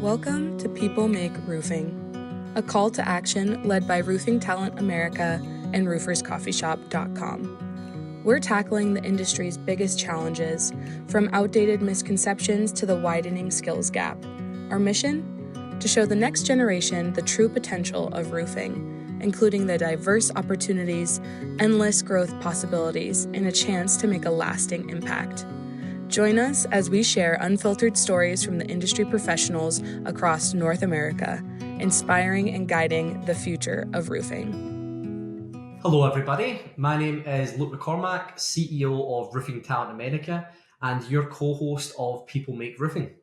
Welcome to People Make Roofing, a call to action led by Roofing Talent America and RoofersCoffeeShop.com. We're tackling the industry's biggest challenges, from outdated misconceptions to the widening skills gap. Our mission? To show the next generation the true potential of roofing, including the diverse opportunities, endless growth possibilities, and a chance to make a lasting impact. Join us as we share unfiltered stories from the industry professionals across North America, inspiring and guiding the future of roofing. Hello everybody, my name is Luke McCormack, CEO of Roofing Talent America and your co-host of People Make Roofing.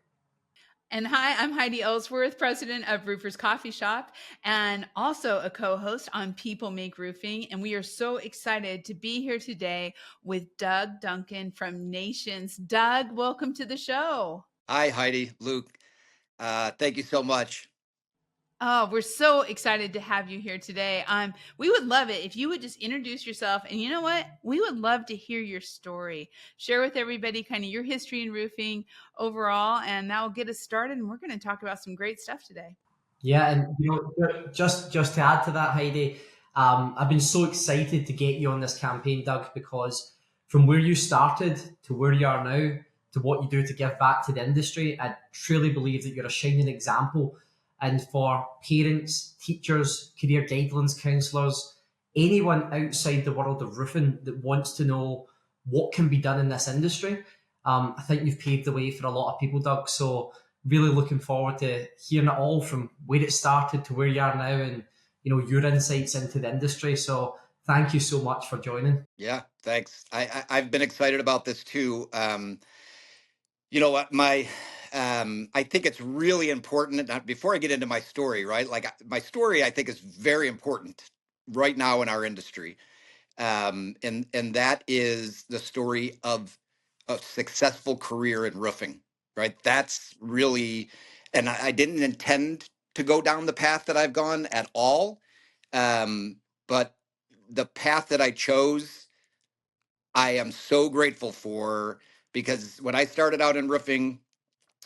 And hi, I'm Heidi Ellsworth, president of Roofers Coffee Shop, and also a co-host on People Make Roofing. And we are so excited to be here today with Doug Duncan from Nations. Doug, welcome to the show. Hi, Heidi, Luke. Thank you so much. Oh, we're so excited to have you here today. We would love it if you would just introduce yourself. And you know what? We would love to hear your story. Share with everybody kind of your history in roofing overall, and that will get us started. And we're going to talk about some great stuff today. Yeah, and just to add to that, Heidi, I've been so excited to get you on this campaign, Doug, because from where you started to where you are now, to what you do to give back to the industry, I truly believe that you're a shining example. And for parents, teachers, career guidelines counsellors, anyone outside the world of roofing that wants to know what can be done in this industry, I think you've paved the way for a lot of people, Doug. So really looking forward to hearing it all from where it started to where you are now, and your insights into the industry. So thank you so much for joining. Yeah, thanks. I've been excited about this too. You know what, I think it's really important. Before I get into my story, right? Like my story, I think is very important right now in our industry, and that is the story of a successful career in roofing, right? That's really, and I didn't intend to go down the path that I've gone at all, but the path that I chose, I am so grateful for, because when I started out in roofing,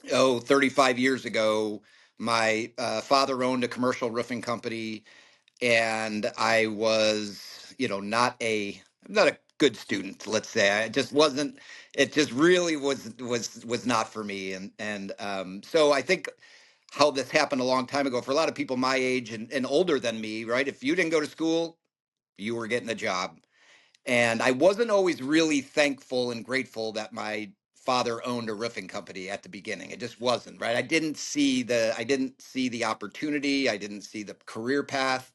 35 years ago, my father owned a commercial roofing company, and I was, not a good student, let's say. I just wasn't. It just really was not for me, and so I think how this happened a long time ago for a lot of people my age and older than me, right? If you didn't go to school, you were getting a job. And I wasn't always really thankful and grateful that my father owned a roofing company at the beginning. It just wasn't, right? I didn't see the opportunity. I didn't see the career path.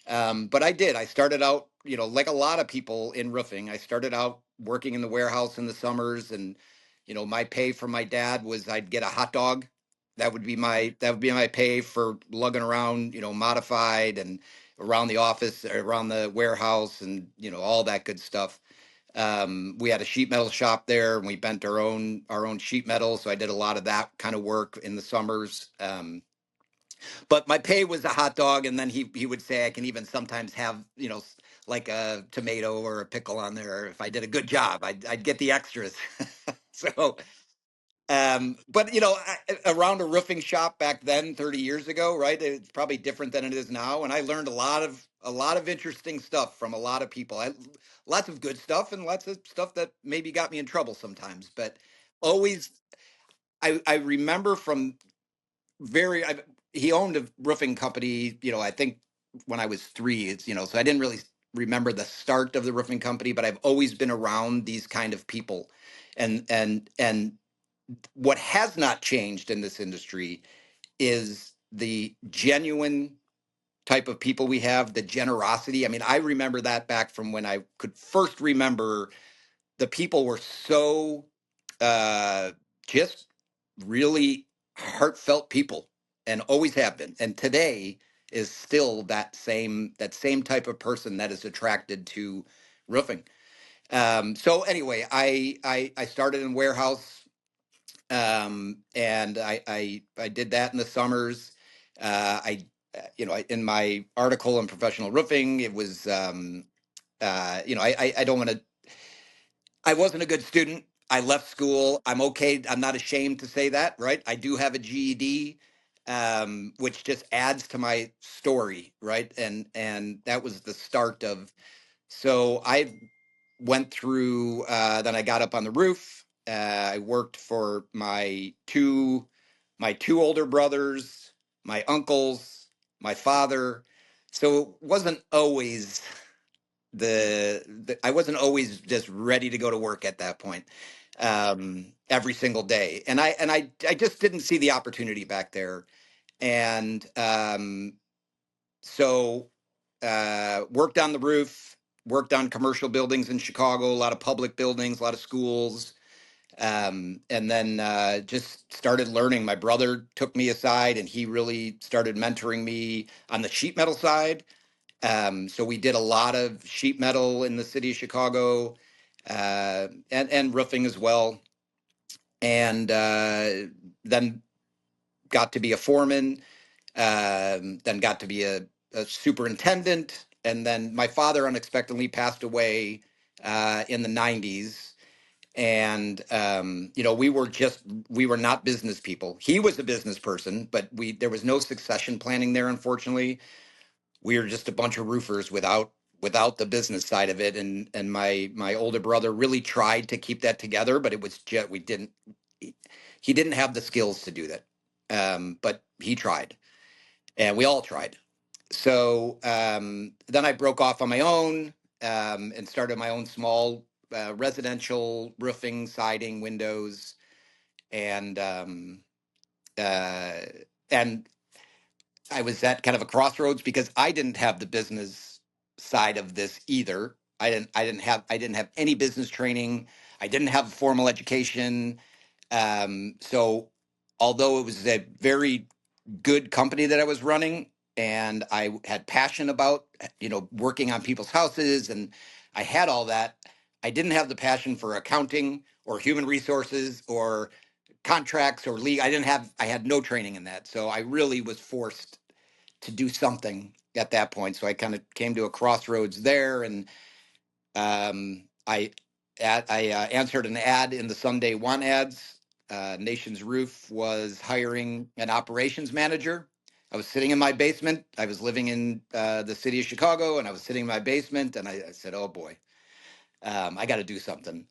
But I did. I started out, like a lot of people in roofing, I started out working in the warehouse in the summers, and my pay from my dad was I'd get a hot dog. That would be my pay for lugging around, modified and around the office, around the warehouse, and all that good stuff. We had a sheet metal shop there, and we bent our own sheet metal, so I did a lot of that kind of work in the summers. But my pay was a hot dog, and then he would say I can even sometimes have like a tomato or a pickle on there if I did a good job. I'd get the extras. So but around a roofing shop back then, 30 years ago, right? It's probably different than it is now, and I learned a lot of interesting stuff from a lot of people. Lots of good stuff and lots of stuff that maybe got me in trouble sometimes, but always I remember from he owned a roofing company, I think when I was 3, so I didn't really remember the start of the roofing company, but I've always been around these kind of people. And what has not changed in this industry is the genuine type of people we have, the generosity. I mean, I remember that back from when I could first remember. The people were so just really heartfelt people, and always have been, and today is still that same type of person that is attracted to roofing. So anyway, I started in warehouse, and I did that in the summers. In my article on professional roofing, it was, I don't want to. I wasn't a good student. I left school. I'm okay. I'm not ashamed to say that, right? I do have a GED. which just adds to my story, right? And that was the start of. So I went through. Then I got up on the roof. I worked for my two older brothers, my uncles, my father. So it wasn't always the I wasn't always just ready to go to work at that point, every single day, and I just didn't see the opportunity back there, and so worked on the roof, worked on commercial buildings in Chicago, a lot of public buildings, a lot of schools, and then just started learning. My brother took me aside, and he really started mentoring me on the sheet metal side. So we did a lot of sheet metal in the city of Chicago, and roofing as well. And then got to be a foreman, then got to be a superintendent. And then my father unexpectedly passed away in the 90s. And we were not business people. He was a business person, but there was no succession planning there, unfortunately. We were just a bunch of roofers without the business side of it, and my older brother really tried to keep that together, but it was just we didn't he didn't have the skills to do that, but he tried, and we all tried. So then I broke off on my own, and started my own small residential roofing, siding, windows, and uh, and I was at kind of a crossroads because I didn't have the business side of this either. I didn't have any business training. I didn't have a formal education. So although it was a very good company that I was running, and I had passion about, working on people's houses, and I had all that, I didn't have the passion for accounting or human resources or contracts or league. I had no training in that. So I really was forced to do something at that point. So I kind of came to a crossroads there, and I answered an ad in the Sunday Want ads. Nation's Roof was hiring an operations manager. I was sitting in my basement. I was living in the city of Chicago, and I was sitting in my basement, and I said, "Oh boy, I got to do something."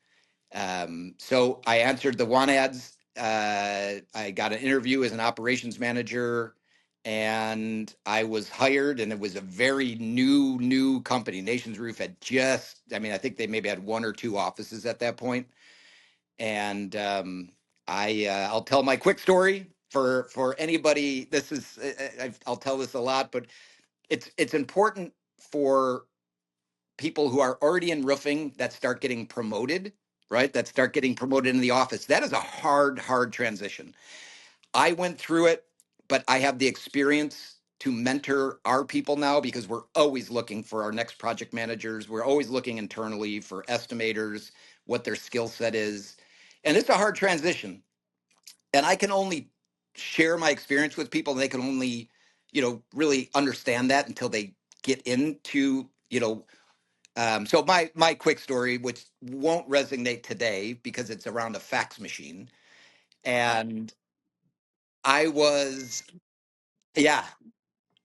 So I answered the Want ads. I got an interview as an operations manager, and I was hired, and it was a very new company. Nations Roof had I think they maybe had one or two offices at that point. And I'll tell my quick story for anybody. I'll tell this a lot, but it's important for people who are already in roofing that start getting promoted, right? That start getting promoted in the office. That is a hard transition. I went through it, but I have the experience to mentor our people now, because we're always looking for our next project managers. We're always looking internally for estimators, what their skill set is. And it's a hard transition. And I can only share my experience with people, and they can only, really understand that until they get into, so my quick story, which won't resonate today because it's around a fax machine, and I was, yeah,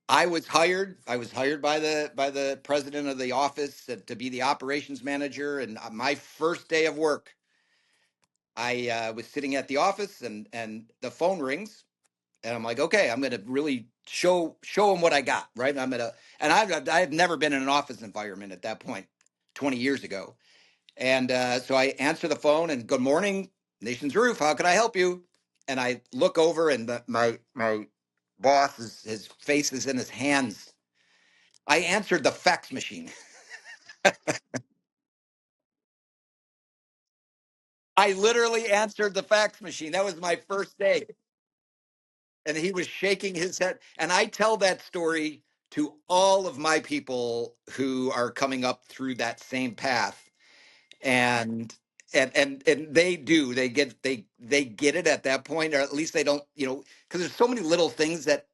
I was hired. I was hired by the president of the office to be the operations manager. And my first day of work, I was sitting at the office, and the phone rings, and I'm like, okay, I'm going to really show them what I got, right? And I've never been in an office environment at that point, 20 years ago. And so I answer the phone, and good morning, Nation's Roof. How can I help you? And I look over, and my boss his face is in his hands. I answered the fax machine. I literally answered the fax machine. That was my first day. And he was shaking his head. And I tell that story to all of my people who are coming up through that same path. And and they get it at that point, or at least they don't, because there's so many little things that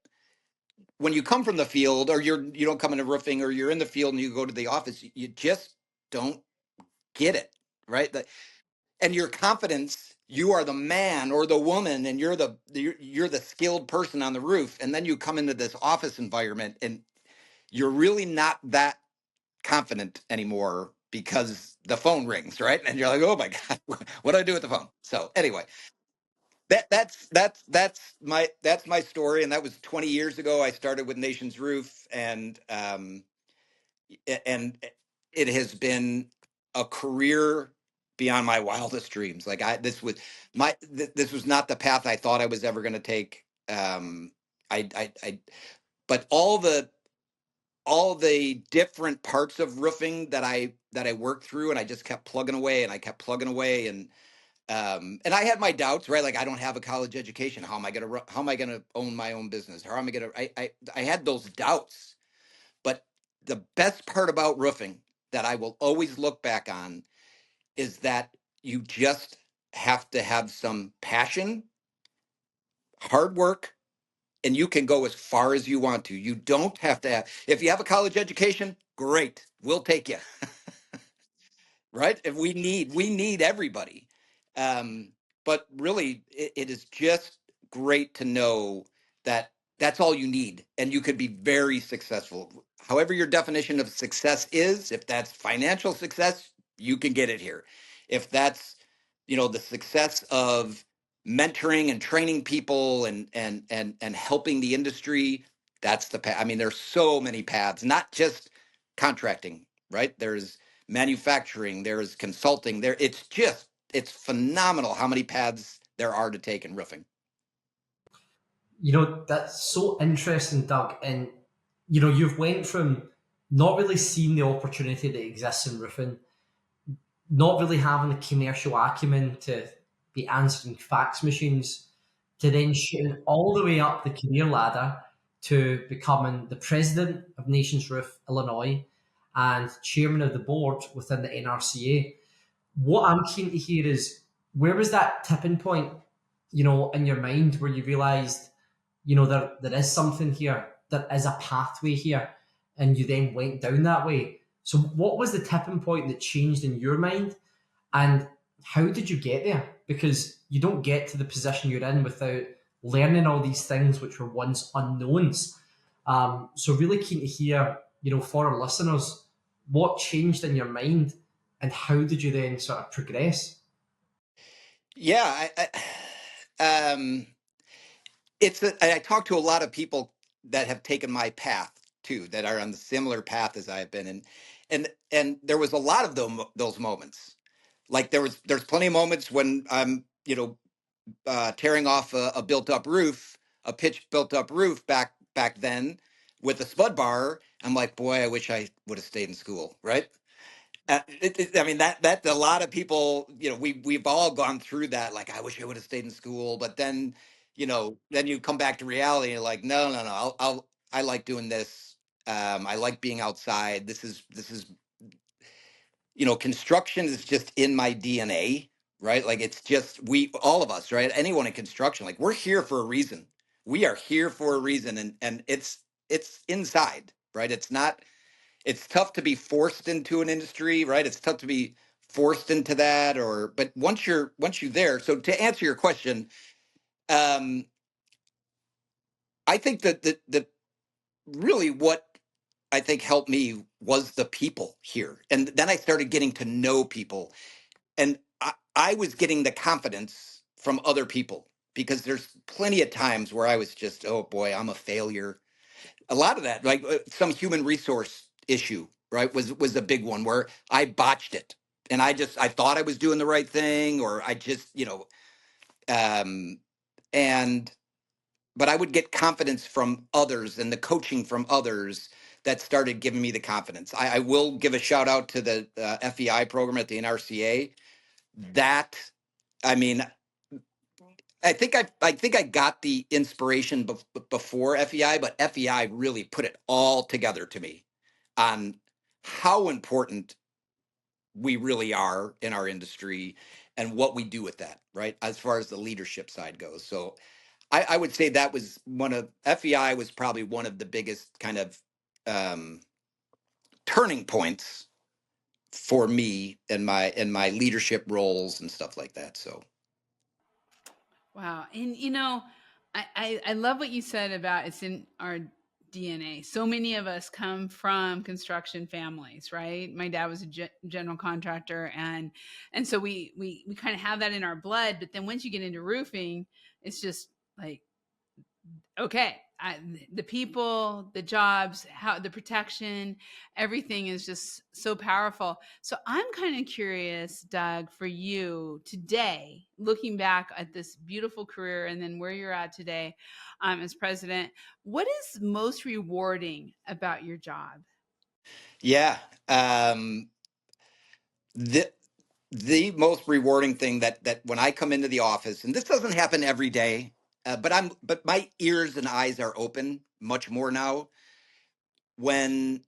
when you come from the field, or you don't come into roofing, or you're in the field and you go to the office, you just don't get it, right? And your confidence you are the man or the woman, and you're the skilled person on the roof, and then you come into this office environment and you're really not that confident anymore because the phone rings, right? And you're like, oh my god, what do I do with the phone? So anyway, that's my story, and that was 20 years ago. I started with Nation's Roof, and it has been a career beyond my wildest dreams. Like this was not the path I thought I was ever going to take. I but all the different parts of roofing that I worked through, and I just kept plugging away, and I kept plugging away, and I had my doubts, right? Like, I don't have a college education. How am I gonna own my own business? How am I gonna? I had those doubts, but the best part about roofing that I will always look back on is that you just have to have some passion, hard work, and you can go as far as you want to. You don't have to have, if you have a college education, great, we'll take you. Right? If we need everybody. Um, but really, it is just great to know that that's all you need, and you could be very successful. However, your definition of success is, if that's financial success, you can get it here. If that's, the success of mentoring and training people and helping the industry, that's the path. I mean, there's so many paths, not just contracting, right? There's manufacturing, there's consulting, it's phenomenal how many paths there are to take in roofing. That's so interesting, Doug. And you've went from not really seeing the opportunity that exists in roofing, not really having the commercial acumen to be answering fax machines, to then shooting all the way up the career ladder to becoming the president of Nations Roof Illinois and chairman of the board within the NRCA. What I'm keen to hear is, where was that tipping point, in your mind, where you realized, there is something here, there is a pathway here, and you then went down that way. So what was the tipping point that changed in your mind, and how did you get there? Because you don't get to the position you're in without learning all these things which were once unknowns. So really keen to hear, for our listeners, what changed in your mind, and how did you then sort of progress? Yeah, I talk to a lot of people that have taken my path too, that are on the similar path as I have been, and there was a lot of those moments. Like, there's plenty of moments when I'm tearing off a built up roof, a pitch built up roof back then with a spud bar. I'm like, boy, I wish I would have stayed in school, right? I mean, that a lot of people, we've all gone through that. Like, I wish I would have stayed in school, but then, then you come back to reality. And you're like, no, no, no. I like doing this. I like being outside. This is construction is just in my DNA, right? Like, it's just, all of us, right? Anyone in construction, like, we're here for a reason. We are here for a reason, and it's inside, right? It's tough to be forced into an industry, right? It's tough to be forced into that, but once you're there. So to answer your question, um, I think that the really what I think helped me was the people here, and then I started getting to know people, and I was getting the confidence from other people, because there's plenty of times where I was just, oh boy, I'm a failure. A lot of that, like, some human resource issue, right, was a big one where I botched it, and I thought I was doing the right thing, or I just, um, and but I would get confidence from others and the coaching from others that started giving me the confidence. I will give a shout out to the FEI program at the NRCA. That, I mean, I think I got the inspiration before FEI, but FEI really put it all together to me on how important we really are in our industry and what we do with that, right? As far as the leadership side goes. So I would say that was FEI was probably one of the biggest kind of um, turning points for me in my leadership roles and stuff like that. So Wow. And I love what you said about it's in our DNA. So many of us come from construction families, right? My dad was a general contractor, and so we kind of have that in our blood. But then once you get into roofing, it's just like, okay, the people, the jobs, how the protection, everything is just so powerful. So I'm kind of curious, Doug, for you today, looking back at this beautiful career and then where you're at today, as president, what is most rewarding about your job? Yeah. The the most rewarding thing that when I come into the office, and this doesn't happen every day, but my ears and eyes are open much more now when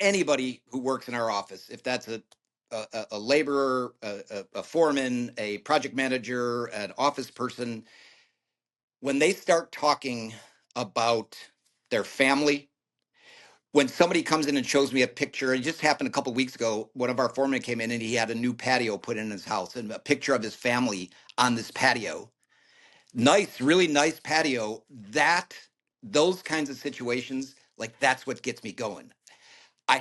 anybody who works in our office, if that's a laborer, a foreman, a project manager, an office person, when they start talking about their family, when somebody comes in and shows me a picture, it just happened a couple of weeks ago. One of our foremen came in and he had a new patio put in his house and a picture of his family on this patio. Nice, really nice patio. Those kinds of situations, like that's what gets me going. I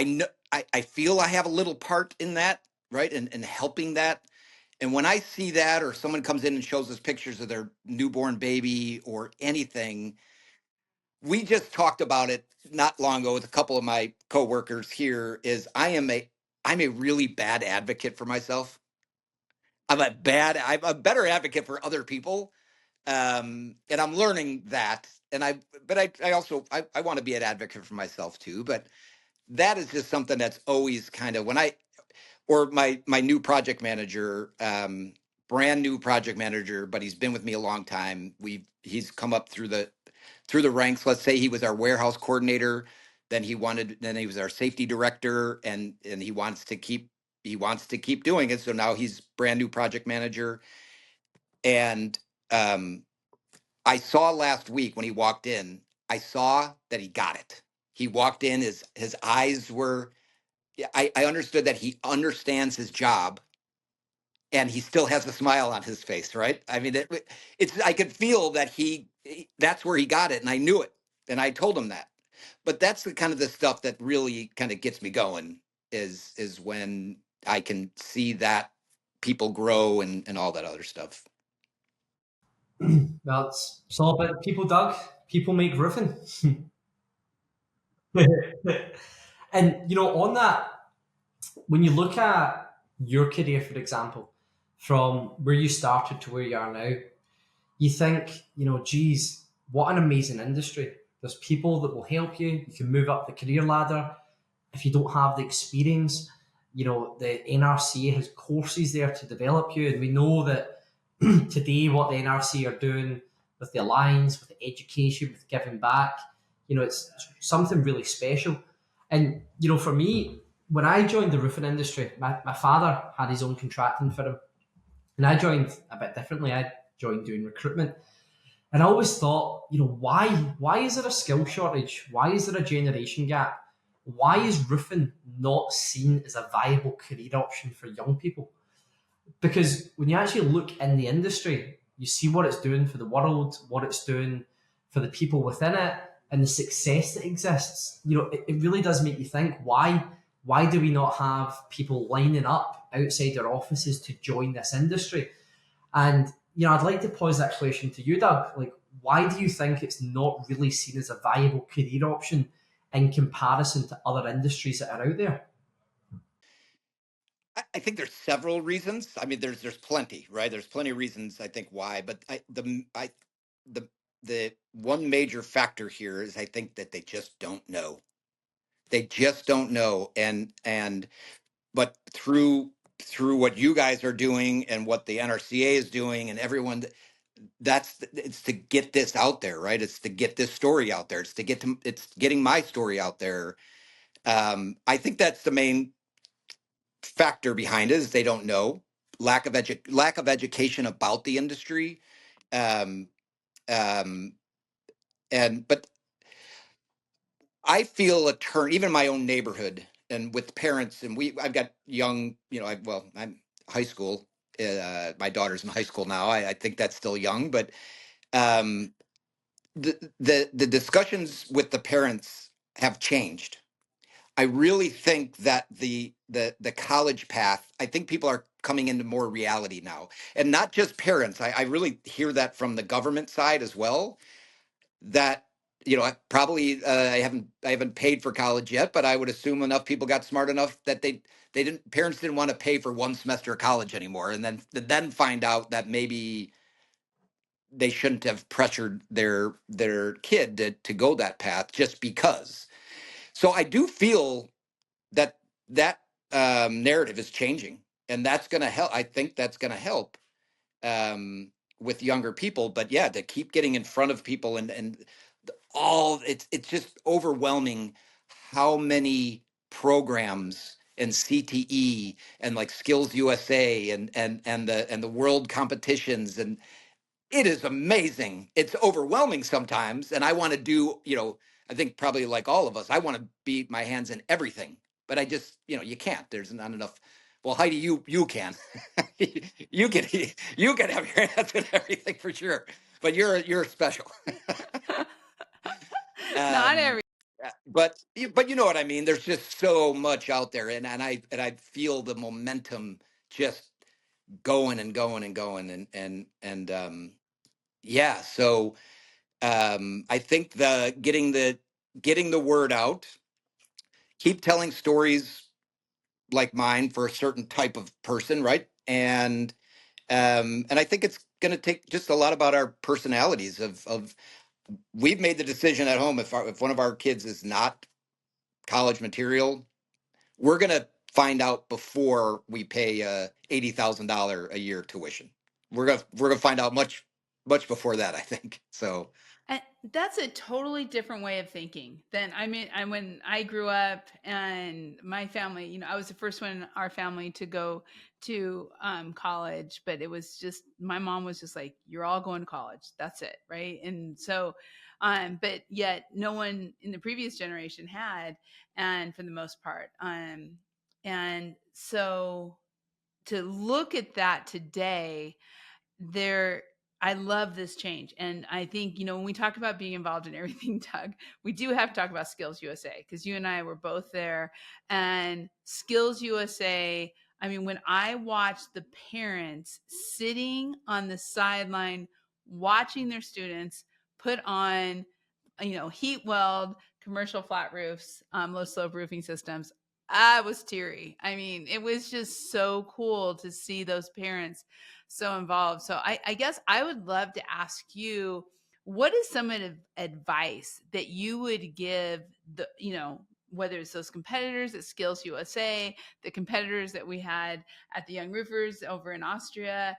know, I feel I have a little part in that, right? And helping that. And when I see that, or someone comes in and shows us pictures of their newborn baby or anything, we just talked about it not long ago with a couple of my coworkers here. I'm a really bad advocate for myself. I'm a better advocate for other people. And I'm learning that. I also, I want to be an advocate for myself too. But that is just something that's always kind of or my new project manager, brand new project manager, but he's been with me a long time. He's come up through the ranks. Let's say he was our warehouse coordinator, then he was our safety director, and he wants to keep doing it. So now he's brand new project manager. And I saw last week when he walked in, I saw that he got it. He walked in, his eyes were, yeah, I understood that he understands his job and he still has a smile on his face, right? I mean, I could feel that that's where he got it, and I knew it, and I told him that. But that's the kind of the stuff that really kind of gets me going is when I can see that people grow and all that other stuff. Well, it's all about people, Doug. People make roofing. And on that, when you look at your career, for example, from where you started to where you are now, you think, geez, what an amazing industry. There's people that will help you. You can move up the career ladder. If you don't have the experience, the NRCA has courses there to develop you. And we know that today what the NRC are doing with the Alliance, with the education, with giving back, it's something really special. And, for me, when I joined the roofing industry, my father had his own contracting firm. And I joined a bit differently. I joined doing recruitment. And I always thought, why is there a skill shortage? Why is there a generation gap? Why is roofing not seen as a viable career option for young people? Because when you actually look in the industry, you see what it's doing for the world, what it's doing for the people within it, and the success that exists. It really does make you think, why do we not have people lining up outside their offices to join this industry? And I'd like to pose that question to you, Doug. Like, why do you think it's not really seen as a viable career option in comparison to other industries that are out there? I think there's several reasons. I mean, there's plenty, right? There's plenty of reasons I think why, but the one major factor here is I think that they just don't know. They just don't know, but through what you guys are doing and what the NRCA is doing and everyone, it's to get this out there, right? It's to get this story out there. It's getting my story out there. I think that's the main factor behind it is they don't know. Lack of education about the industry. Um, um, but I feel a turn, even in my own neighborhood and with parents, and I've got young, I'm high school my daughter's in high school now. I think that's still young, but um, the discussions with the parents have changed. I really think that the college path, I think people are coming into more reality now, and not just parents. I really hear that from the government side as well. That I haven't paid for college yet, but I would assume enough people got smart enough that they didn't parents didn't want to pay for one semester of college anymore, and then find out that maybe they shouldn't have pressured their kid to go that path just because. So I do feel that that narrative is changing, and that's going to help. I think that's going to help with younger people. But yeah, to keep getting in front of people and all it's just overwhelming how many programs and CTE and like Skills USA and the world competitions, and it is amazing. It's overwhelming sometimes, and I want to do, I think probably like all of us, I want to be my hands in everything, but I just, you can't. There's not enough. Well, Heidi, you can, you can, you can have your hands in everything for sure. But you're special. Not um, every. but you know what I mean. There's just so much out there, and I feel the momentum just going and going and going, and yeah. So I think getting the word out, keep telling stories like mine for a certain type of person, right? And I think it's going to take just a lot about our personalities. Of we've made the decision at home, if one of our kids is not college material, we're going to find out before we pay $80,000 a year tuition. We're gonna find out much before that, I think. So And that's a totally different way of thinking than when I grew up and my family, I was the first one in our family to go to college, but it was just, my mom was just like, you're all going to college. That's it. Right. And so, but yet no one in the previous generation had, and for the most part. And so to look at that today, there I love this change. And I think, when we talk about being involved in everything, Doug, we do have to talk about Skills USA, because you and I were both there. And Skills USA, I mean, when I watched the parents sitting on the sideline watching their students put on, heat weld commercial flat roofs, low slope roofing systems, I was teary. I mean, it was just so cool to see those parents so involved. So I guess I would love to ask you, what is some of the advice that you would give whether it's those competitors at Skills USA, the competitors that we had at the Young Roofers over in Austria,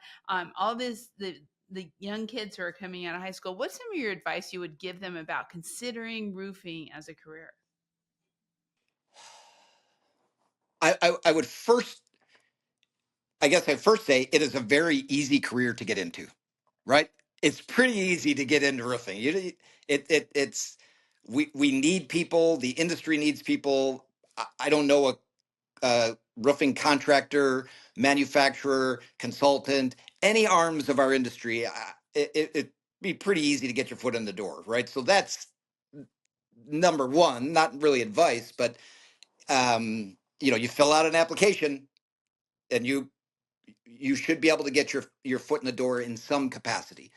all this, the young kids who are coming out of high school, what's some of your advice you would give them about considering roofing as a career? I would first, I guess I'd first say it is a very easy career to get into, right? It's pretty easy to get into roofing. It's we need people. The industry needs people. I don't know a roofing contractor, manufacturer, consultant, any arms of our industry. It'd be pretty easy to get your foot in the door, right? So that's number one. Not really advice, but you fill out an application, and you should be able to get your foot in the door in some capacity.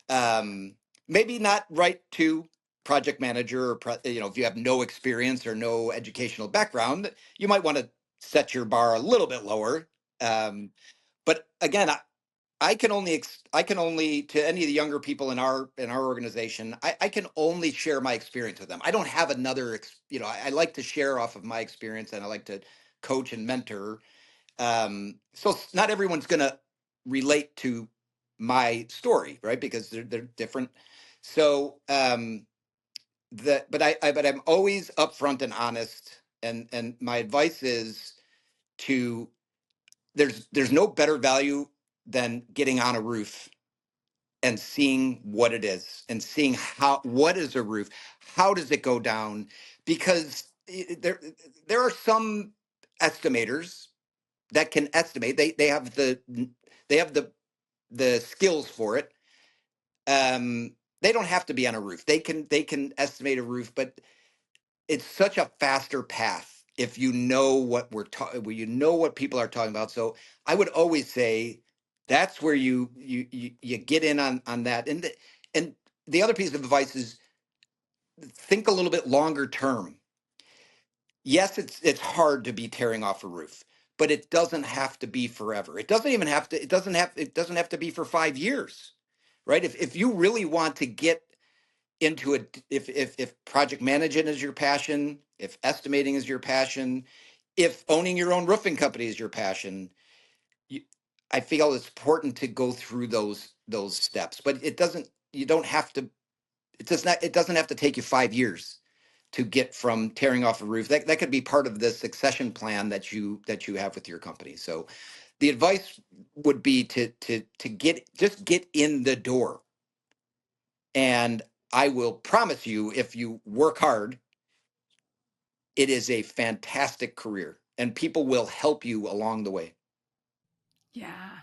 Maybe not right to project manager, or if you have no experience or no educational background, you might want to set your bar a little bit lower. But again, I can only, to any of the younger people in our organization, I can only share my experience with them. I don't have another I like to share off of my experience, and I like to coach and mentor. So not everyone's going to relate to my story, right? Because they're different. So but I'm always upfront and honest, and my advice is to there's no better value than getting on a roof and seeing what it is, and seeing what is a roof, how does it go down, because there are some estimators that can estimate. They they have the skills for it. They don't have to be on a roof. They can estimate a roof, but it's such a faster path if you know what we're talking, you know what people are talking about. So I would always say that's where you get in on that. And the other piece of advice is think a little bit longer term. Yes, it's hard to be tearing off a roof, but it doesn't have to be forever. It doesn't even have to. It doesn't have to be for 5 years, right? If you really want to get into it, if project management is your passion, if estimating is your passion, if owning your own roofing company is your passion, you, I feel it's important to go through those steps. But it doesn't. You don't have to. It does not. It doesn't have to take you 5 years to get from tearing off a roof. That could be part of the succession plan that you have with your company. So the advice would be to get in the door. And I will promise you, if you work hard, it is a fantastic career and people will help you along the way. Yeah.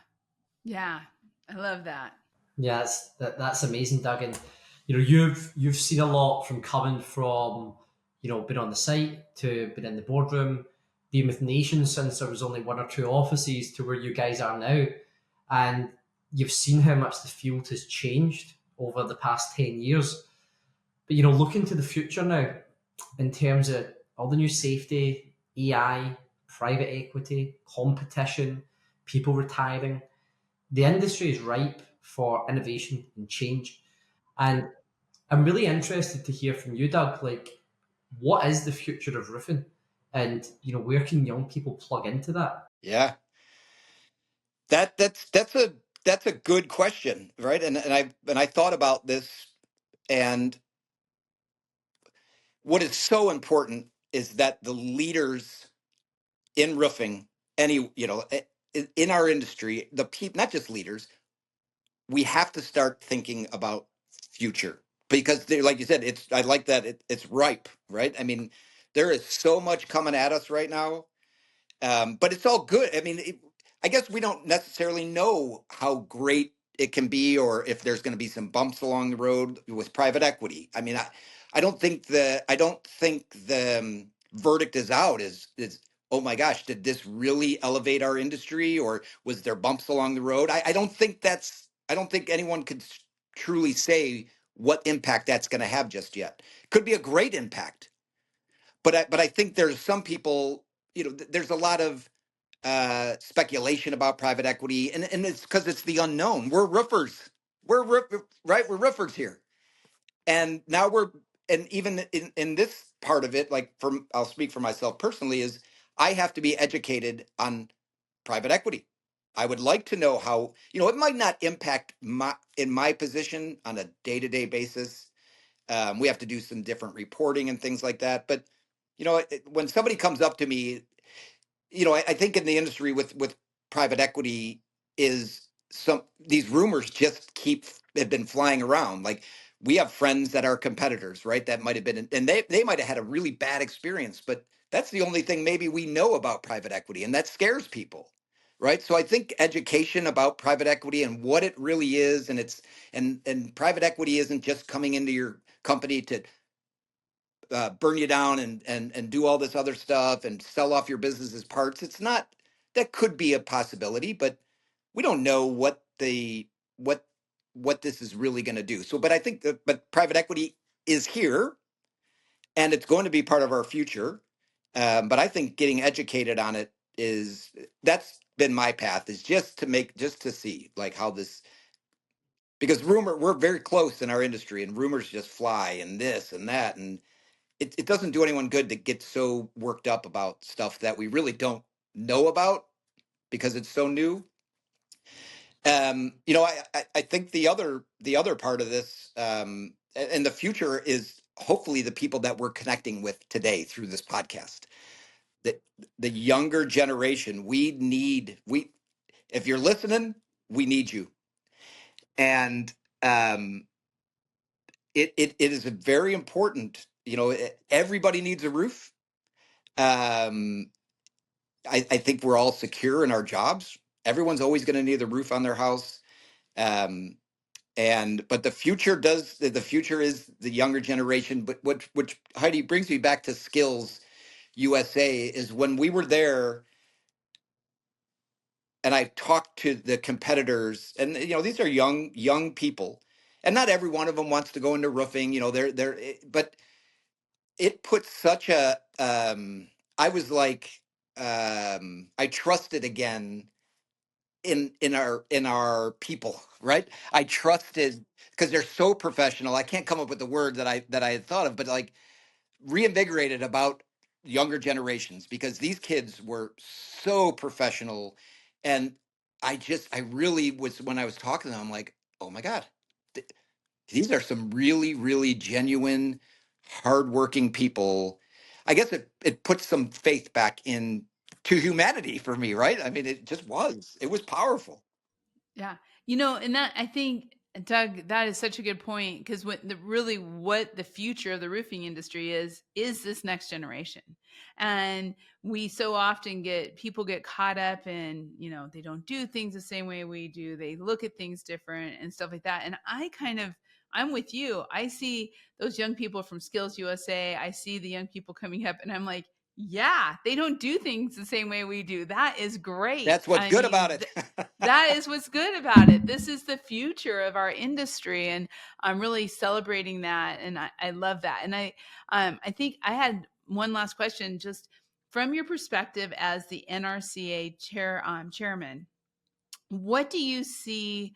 Yeah. I love that. Yeah, that's amazing, Doug. And you've seen a lot from coming from being on the site to being in the boardroom, being with Nation since there was only one or two offices to where you guys are now, and you've seen how much the field has changed over the past 10 years. But looking to the future now, in terms of all the new safety, AI, private equity, competition, people retiring, the industry is ripe for innovation and change. And I'm really interested to hear from you, Doug, like, what is the future of roofing? And, where can young people plug into that? Yeah. That's a good question, right? And I thought about this, and what is so important is that the leaders in roofing, in our industry, the people, not just leaders, we have to start thinking about future, because like you said, I like that it's ripe, right? I mean, there is so much coming at us right now, but it's all good. I mean, I guess we don't necessarily know how great it can be, or if there's going to be some bumps along the road with private equity. I mean, I don't think the verdict is out. Is Oh my gosh, did this really elevate our industry, or was there bumps along the road? I don't think anyone could truly say what impact that's going to have just yet. Could be a great impact, but I think there's some people. There's a lot of speculation about private equity, and it's because it's the unknown. We're roofers. Right. We're roofers here, and now and even in this part of it, like I'll speak for myself personally, is I have to be educated on private equity. I would like to know how, it might not impact my position on a day-to-day basis. We have to do some different reporting and things like that. But, when somebody comes up to me, I think in the industry with private equity is these rumors just have been flying around. Like, we have friends that are competitors, right? That might have been, and they might have had a really bad experience, but that's the only thing maybe we know about private equity, and that scares people, right? So I think education about private equity and what it really is, and private equity isn't just coming into your company to burn you down and do all this other stuff and sell off your business as parts. It's not. That could be a possibility, but we don't know what what this is really going to do. So, but I think but private equity is here, and it's going to be part of our future. But I think getting educated on it that's been my path, is just to see like how this, because we're very close in our industry, and rumors just fly and this and that, and it doesn't do anyone good to get so worked up about stuff that we really don't know about because it's so new. I think the other part of this, and the future, is hopefully the people that we're connecting with today through this podcast. The younger generation, if you're listening, we need you. And it is a very important. Everybody needs a roof. I think we're all secure in our jobs. Everyone's always going to need a roof on their house. Um, but the future is the younger generation. But which Heidi brings me back to Skills USA is when we were there and I talked to the competitors, and these are young people, and not every one of them wants to go into roofing. But it puts such a I was like I trusted again in our people, right? I trusted because they're so professional. I can't come up with the word that I had thought of, but like reinvigorated about younger generations because these kids were so professional. And I really was, when I was talking to them, I'm like, oh my God, th- these are some really, really genuine, hardworking people. I guess it puts some faith back in to humanity for me, right? I mean, it was powerful. Yeah. And that I think, Doug, that is such a good point because what the future of the roofing industry is this next generation. And we so often people get caught up in, they don't do things the same way we do. They look at things different and stuff like that. And I'm with you. I see those young people from Skills USA. I see the young people coming up and I'm like, yeah, they don't do things the same way we do. That is great. That's what's I good about mean, it. that is what's good about it. This is the future of our industry, and I'm really celebrating that, and I love that. And I think I had one last question, just from your perspective as the NRCA chairman. What do you see?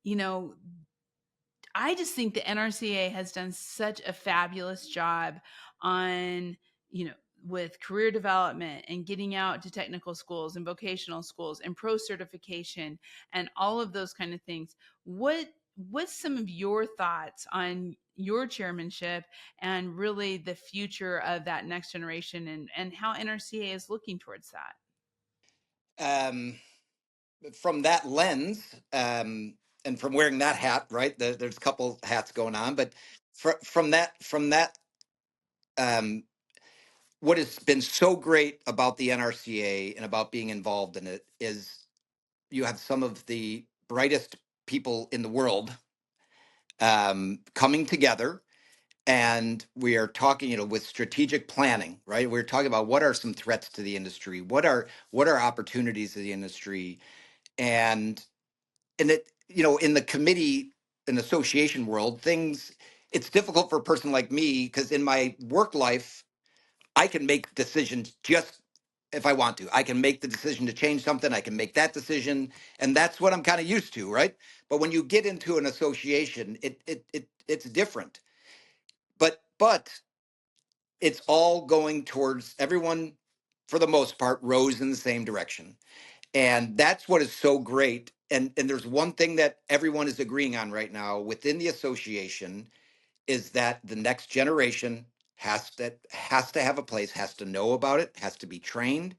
You know, I just think the NRCA has done such a fabulous job on, with career development and getting out to technical schools and vocational schools and pro certification and all of those kind of things. What's some of your thoughts on your chairmanship and really the future of that next generation and how NRCA is looking towards that? From that lens, and from wearing that hat, right? There's a couple hats going on, but from that, um, what has been so great about the NRCA and about being involved in it is you have some of the brightest people in the world coming together, and we are talking, with strategic planning, right? We're talking about what are some threats to the industry, what are opportunities to the industry, and it, in the committee and association world, it's difficult for a person like me because in my work life, I can make decisions just if I want to. I can make the decision to change something. I can make that decision, and that's what I'm kind of used to, right? But when you get into an association, it's different. But it's all going towards everyone, for the most part, rows in the same direction, and that's what is so great. And there's one thing that everyone is agreeing on right now within the association is that the next generation has to have a place, has to know about it, has to be trained,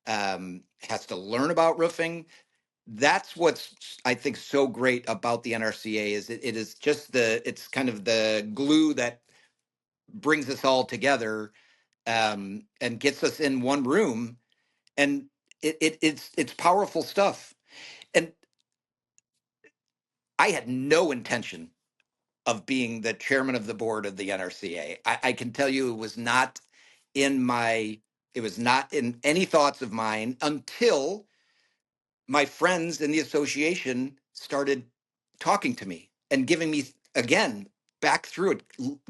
has to learn about roofing. That's what's, I think, so great about the NRCA is it is just it's kind of the glue that brings us all together, and gets us in one room, and it's powerful stuff. And I had no intention of being the chairman of the board of the NRCA. I can tell you it was not in any thoughts of mine until my friends in the association started talking to me and giving me, again, back through it,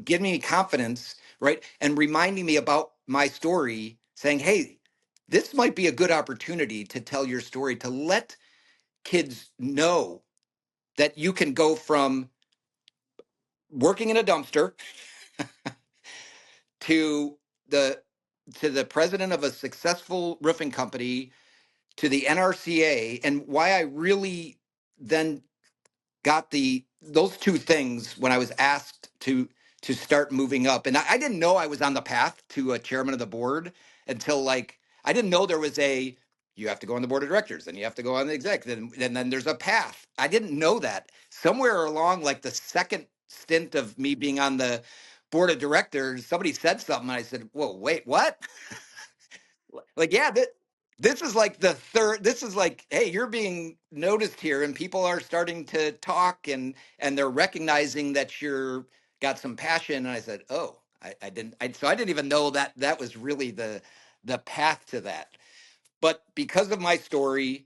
giving me confidence, right? And reminding me about my story, saying, hey, this might be a good opportunity to tell your story, to let kids know that you can go from working in a dumpster to the president of a successful roofing company, to the NRCA. And why I really then got those two things when I was asked to start moving up. And I didn't know I was on the path to a chairman of the board until, like, I didn't know there was you have to go on the board of directors and you have to go on the executive, and then there's a path. I didn't know that. Somewhere along, like the second stint of me being on the board of directors, somebody said something and I said, whoa, wait, what? Like, yeah, this is like the third. This is like, hey, you're being noticed here, and people are starting to talk, and they're recognizing that you're got some passion. And I said, oh, I didn't. So I didn't even know that that was really the path to that. But because of my story,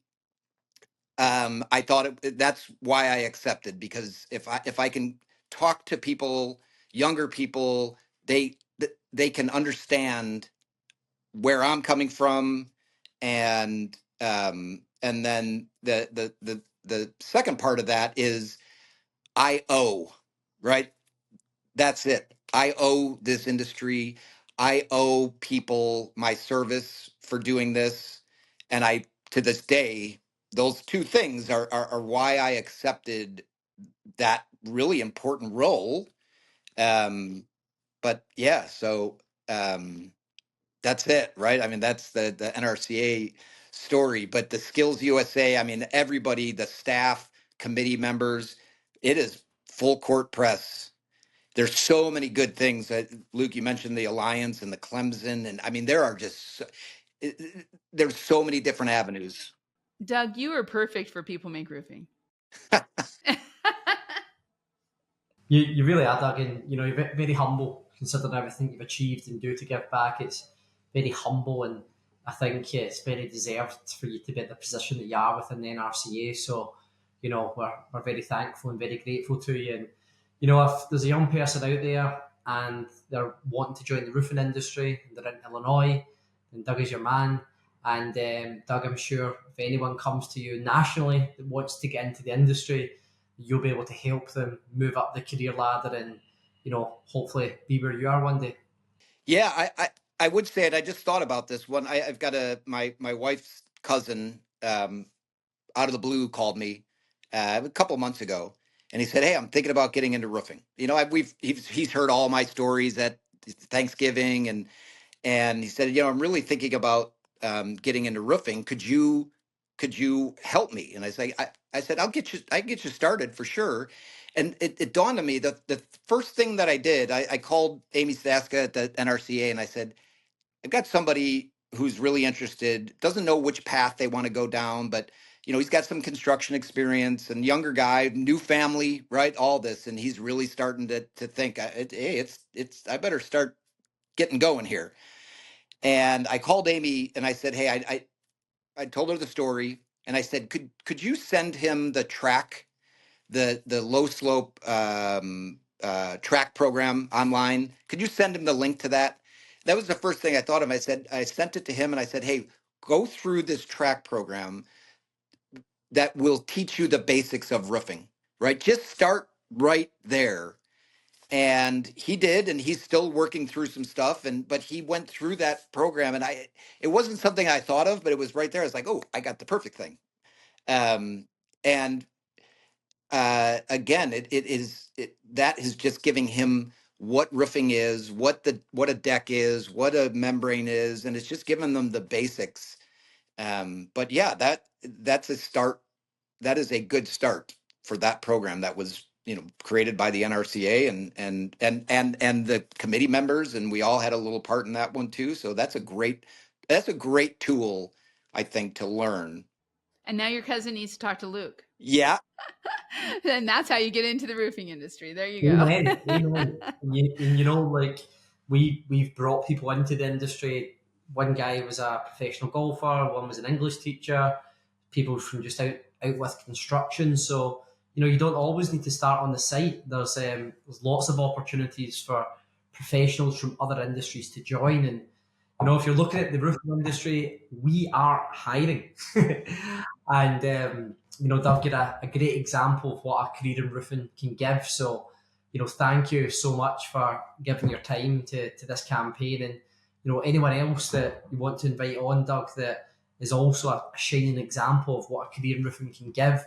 I thought that's why I accepted, because if I can talk to people, younger people, they can understand where I'm coming from, and then the second part of that is I owe, right? That's it. I owe this industry. I owe people my service for doing this. And I, to this day, those two things are why I accepted that really important role. But yeah, so that's it, right? I mean, that's the NRCA story. But the Skills USA, I mean, everybody, the staff, committee members, it is full court press. There's so many good things that Luke, you mentioned the Alliance and the Clemson, and I mean there are just there's so many different avenues. Doug, you are perfect for People Make Roofing. You really are, Doug, and you know you're very humble considering everything you've achieved and do to give back. It's very humble, and I think it's very deserved for you to be at the position that you are within the NRCA. So, you know, we're very thankful and very grateful to you. And you know, if there's a young person out there and they're wanting to join the roofing industry and they're in Illinois, then Doug is your man. And Doug, I'm sure if anyone comes to you nationally that wants to get into the industry, you'll be able to help them move up the career ladder and, you know, hopefully be where you are one day. Yeah, I would say it. I just thought about this one. I've got my wife's cousin out of the blue called me a couple of months ago, and he said, "Hey, I'm thinking about getting into roofing." You know, he's heard all my stories at Thanksgiving, and he said, I'm really thinking about getting into roofing. Could you help me? And I said, I can get you started for sure. And it dawned on me that the first thing that I did, I called Amy Staska at the NRCA, and I said, I've got somebody who's really interested, doesn't know which path they want to go down, but he's got some construction experience, and younger guy, new family, right? All this, and he's really starting to think, hey, it's I better start getting going here. And I called Amy and I said, hey, I told her the story, and I said, could you send him the track, the low slope track program online? Could you send him the link to that? That was the first thing I thought of. I sent it to him and I said, hey, go through this track program that will teach you the basics of roofing, right? Just start right there. And he did, and he's still working through some stuff, but he went through that program, and it wasn't something I thought of, but it was right there. I was like, oh, I got the perfect thing. And again, that is just giving him what roofing is, what a deck is, what a membrane is, and it's just giving them the basics. But yeah, that's a start. That is a good start for that program that was created by the NRCA and the committee members, and we all had a little part in that one too. So that's a great tool, I think, to learn. And now your cousin needs to talk to Luke. Yeah. And that's how you get into the roofing industry. There you go. Amen. And you know, like we've brought people into the industry. One guy was a professional golfer, one was an English teacher, people from just out with construction. So, you don't always need to start on the site. There's lots of opportunities for professionals from other industries to join. And, if you're looking at the roofing industry, we are hiring. And, Doug get a great example of what a career in roofing can give. So, thank you so much for giving your time to this campaign. And, anyone else that you want to invite on, Doug, that is also a shining example of what a career in roofing can give,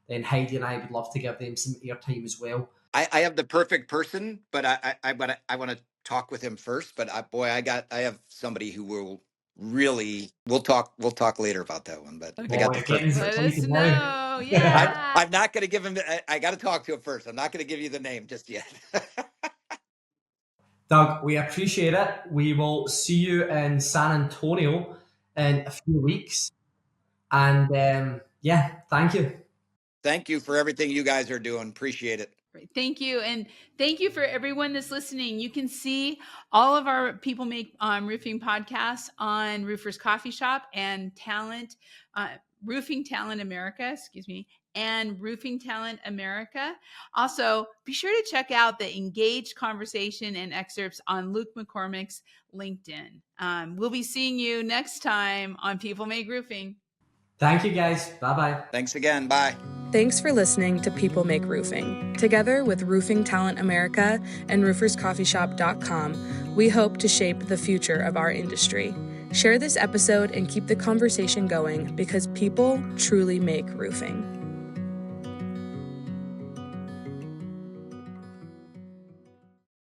then Heidi and I would love to give them some airtime as well. I have the perfect person, but I want to talk with him first. But I have somebody who will really. We'll talk later about that one. But Okay. I got the perfect Let person. us know. Yeah. I'm not going to give him. I got to talk to him first. I'm not going to give you the name just yet. Doug, we appreciate it. We will see you in San Antonio in a few weeks. And yeah, thank you. Thank you for everything you guys are doing. Appreciate it. Thank you. And thank you for everyone that's listening. You can see all of our People Make Roofing podcasts on Roofers Coffee Shop and Roofing Talent America, and Roofing Talent America. Also, be sure to check out the engaged conversation and excerpts on Luke McCormack's LinkedIn. We'll be seeing you next time on People Make Roofing. Thank you, guys. Bye-bye. Thanks again. Bye. Thanks for listening to People Make Roofing. Together with Roofing Talent America and RoofersCoffeeShop.com, we hope to shape the future of our industry. Share this episode and keep the conversation going because people truly make roofing.